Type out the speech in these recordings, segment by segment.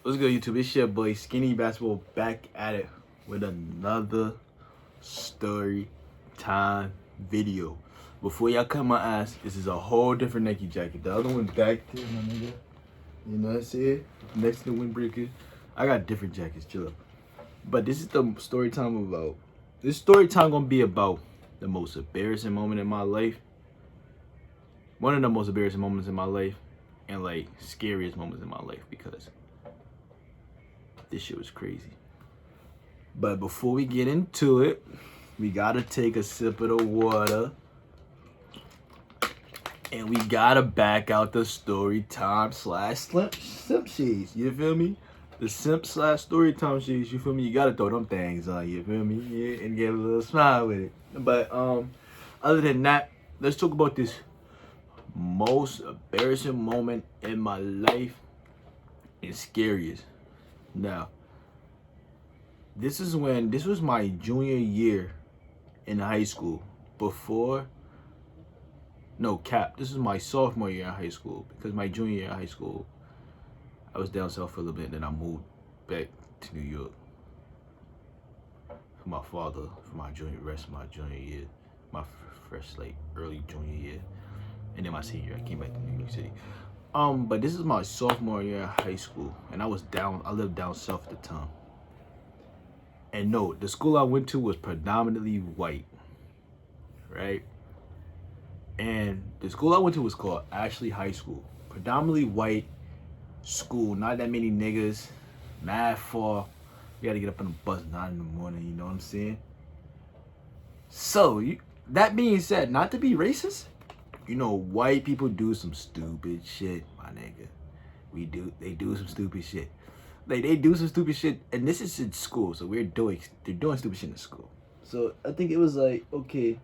What's good, YouTube? It's your boy Skinny Basketball back at it with another story time video. Before y'all cut my ass, this is a whole different Nike jacket. The other one back there, my nigga. You know what I'm saying? Next to the windbreaker. I got different jackets, chill up. But this is the story time about. This story time gonna be about the most embarrassing moment in my life. One of the most embarrassing moments in my life, and like scariest moments in my life because this shit was crazy. But before we get into it, we gotta take a sip of the water. And we gotta back out the story time slash simp shades. You feel me? The simp slash story time shades, you feel me? You gotta throw them things on, you feel me? Yeah, and get a little smile with it. But other than that, let's talk about this most embarrassing moment in my life and scariest. Now, this was my junior year in high school. This is my sophomore year in high school, because my junior year in high school, I was down south for a little bit, and then I moved back to New York for my father, for my rest of my junior year, my fresh, like, early junior year, and then my senior year, I came back to New York City. But this is my sophomore year in high school, and I lived down south at the time. And no, the school I went to was predominantly white, right? And the school I went to was called Ashley High School. Predominantly white school, not that many niggas, mad far. You gotta get up on the bus 9 in the morning, you know what I'm saying? So, that being said, not to be racist, you know, white people do some stupid shit, my nigga. They do some stupid shit. Like, they do some stupid shit, and this is in school, so they're doing stupid shit in school. So, I think it was like, okay.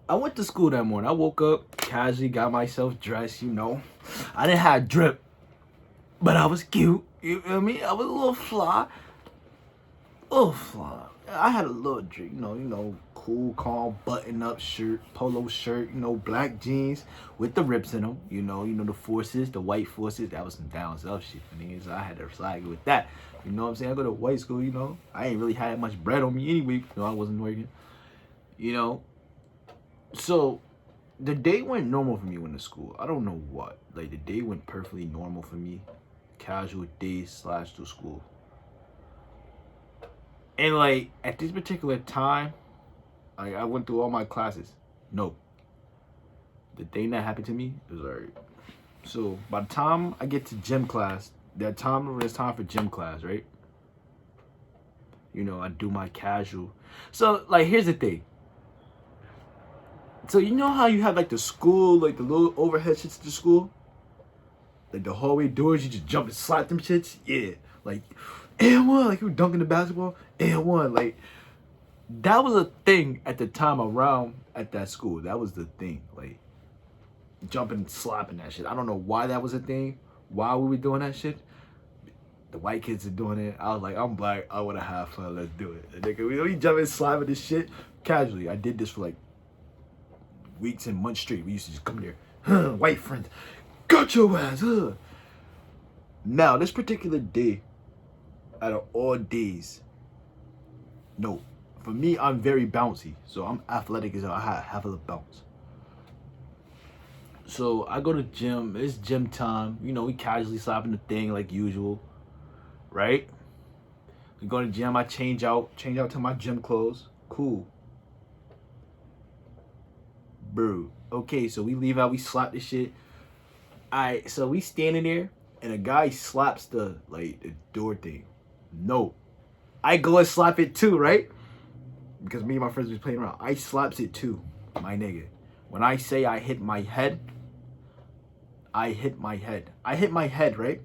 I went to school that morning. I woke up, casually got myself dressed, you know. I didn't have drip, but I was cute, you feel me? I was a little fly. I had a little drip, you know, cool, calm, button-up shirt, polo shirt, you know, black jeans with the rips in them, you know, the forces, the white forces. That was some down south shit for me, so I had to slide with that. You know what I'm saying? I go to white school, you know. I ain't really had much bread on me anyway. You know, I wasn't working, you know. So, the day went normal for me when to school. I don't know what. Like, the day went perfectly normal for me. Casual day / to school. And, like, at this particular time, I went through all my classes. No. The thing that happened to me was alright. So, by the time I get to gym class, it's time for gym class, right? You know, I do my casual. So, like, here's the thing. So, you know how you have, like, the school, like, the little overhead shits to the school? Like, the hallway doors, you just jump and slide them shits? Yeah. Like, and one, like, you were dunking the basketball, and one. Like, that was a thing at the time around at that school. That was the thing. Like, jumping and slapping that shit. I don't know why that was a thing, why we were doing that shit. The white kids are doing it. I was like, I'm black, I wanna have fun, let's do it. And nigga, we jumping and slapping this shit casually. I did this for, like, weeks and months straight. We used to just come there, white friends, got your ass, Now, this particular day, out of all days, no, for me, I'm very bouncy, so I'm athletic as hell. I have a bounce. So I go to gym. It's gym time. You know, we casually slapping the thing like usual, right? We go to gym. I change out to my gym clothes. Cool. Bro, okay, so we leave out, we slap this shit. Alright, so we standing there, and a guy slaps the door thing. No. I go and slap it too, right? Because me and my friends was playing around. I slaps it too, my nigga. When I say I hit my head, I hit my head. I hit my head, right?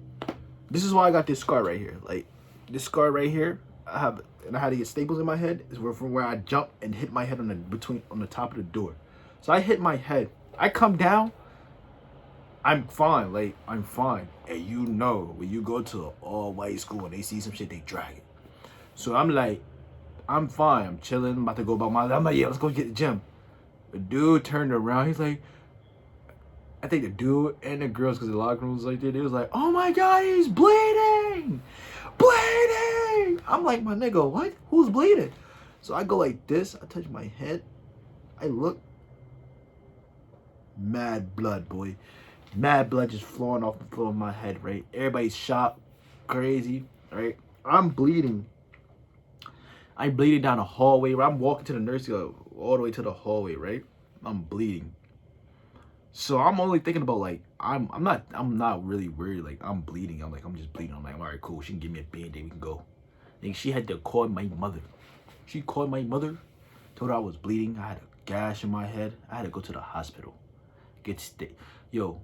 This is why I got this scar right here. Like, this scar right here, I had to get staples in my head, is from where I jumped and hit my head on the top of the door. So I hit my head. I come down. I'm fine. Like, I'm fine. And you know, when you go to an all-white school and they see some shit, they drag it. So I'm like, I'm fine. I'm chilling. I'm about to go about my life. I'm like, yeah, let's go get the gym. The dude turned around. He's like, I think the dude and the girls, because the locker room was like that, they was like, oh my God, he's bleeding! Bleeding! I'm like, my nigga, what? Who's bleeding? So I go like this, I touch my head, I look, mad blood, boy. Mad blood just flowing off the floor of my head, right? Everybody's shocked, crazy, right? I'm bleeding. I'm bleeding down the hallway, right? I'm walking to the nurse, all the way to the hallway, right? I'm bleeding. So I'm only thinking about like I'm not really worried. Like I'm bleeding. I'm just bleeding. I'm like, all right, cool. She can give me a band-aid. We can go. Then she had to call my mother. She called my mother, told her I was bleeding. I had a gash in my head. I had to go to the hospital. Yo,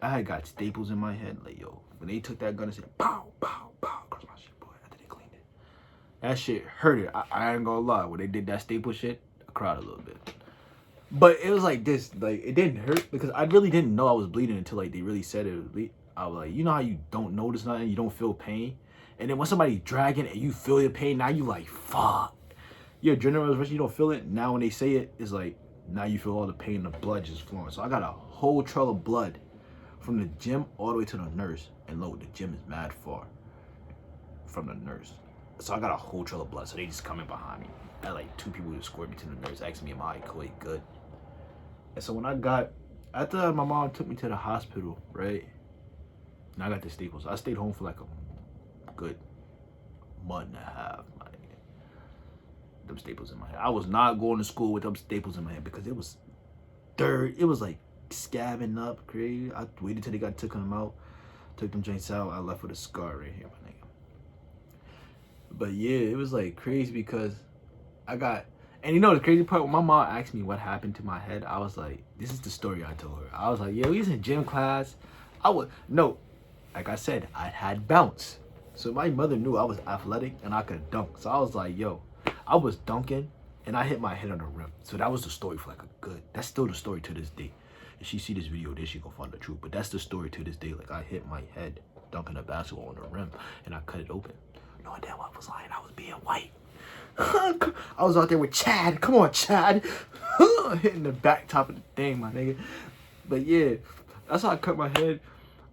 I had got staples in my head. Like, yo, when they took that gun and said pow, pow, pow across my shit, boy, after they cleaned it. That shit hurted. I ain't gonna lie. When they did that staple shit, I cried a little bit. But it was like this, like it didn't hurt because I really didn't know I was bleeding until like they really said it was bleed. I was like, you know how you don't notice nothing, you don't feel pain, and then when somebody's dragging and you feel the pain, now you like fuck. Your adrenaline rush, you don't feel it. Now when they say it, it's like now you feel all the pain, the blood just flowing. So I got a whole trail of blood from the gym all the way to the nurse, and look, the gym is mad far from the nurse. So I got a whole trail of blood. So they just coming behind me. I had like 2 people who escorted me to the nurse, asking me, am I good? And so when after my mom took me to the hospital, right? And I got the staples. I stayed home for like a good month and a half, my nigga. Them staples in my head. I was not going to school with them staples in my head because it was dirt. It was like scabbing up, crazy. I waited till they took them out. Took them joints out. I left with a scar right here, my nigga. But yeah, it was like crazy because and you know the crazy part, when my mom asked me what happened to my head, I was like, this is the story I told her. I was like, yeah, we was in gym class. Like I said, I had bounce. So my mother knew I was athletic and I could dunk. So I was like, yo, I was dunking and I hit my head on the rim. So that was the story for like that's still the story to this day. If she see this video, then she gonna find the truth. But that's the story to this day. Like I hit my head dunking a basketball on the rim and I cut it open. No, damn, I was lying. I was being white. I was out there with Chad. Come on, Chad. Hitting the back top of the thing, my nigga. But yeah, that's how I cut my head.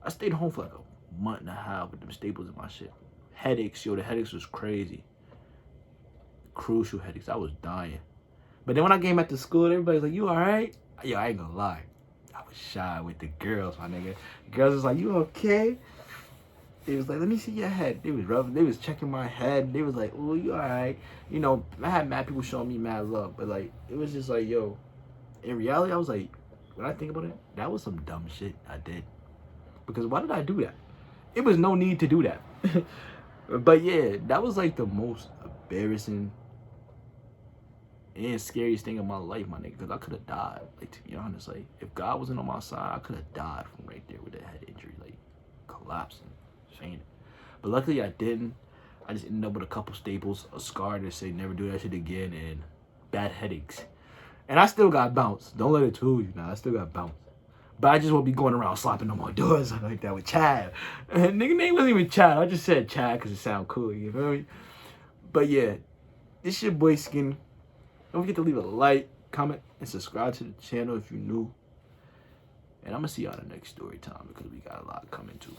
I stayed home for like a month and a half with them staples in my shit. Headaches, yo, the headaches was crazy. Crucial headaches. I was dying. But then when I came back to school, everybody's like, you all right? Yo, I ain't gonna lie. I was shy with the girls, my nigga. The girls was like, you okay? They was like, let me see your head. They was rubbing, they was checking my head. They was like, oh, you all right? You know, I had mad people showing me mad love. But like, it was just like, yo, in reality, I was like, when I think about it, that was some dumb shit I did. Because why did I do that? It was no need to do that. But yeah, that was like the most embarrassing and scariest thing in my life, my nigga. Because I could have died. Like, to be honest, like, if God wasn't on my side, I could have died from right there with that head injury. Like, collapsing. But luckily I didn't. I just ended up with a couple staples, a scar that say never do that shit again, and bad headaches. And I still got bounce. Don't let it fool you now. I still got bounce. But I just won't be going around slapping no more doors like that with Chad. And nigga name wasn't even Chad. I just said Chad because it sound cool. You feel me? But yeah, this your boy Skin. Don't forget to leave a like, comment, and subscribe to the channel if you're new. And I'm going to see y'all in the next story time because we got a lot coming too.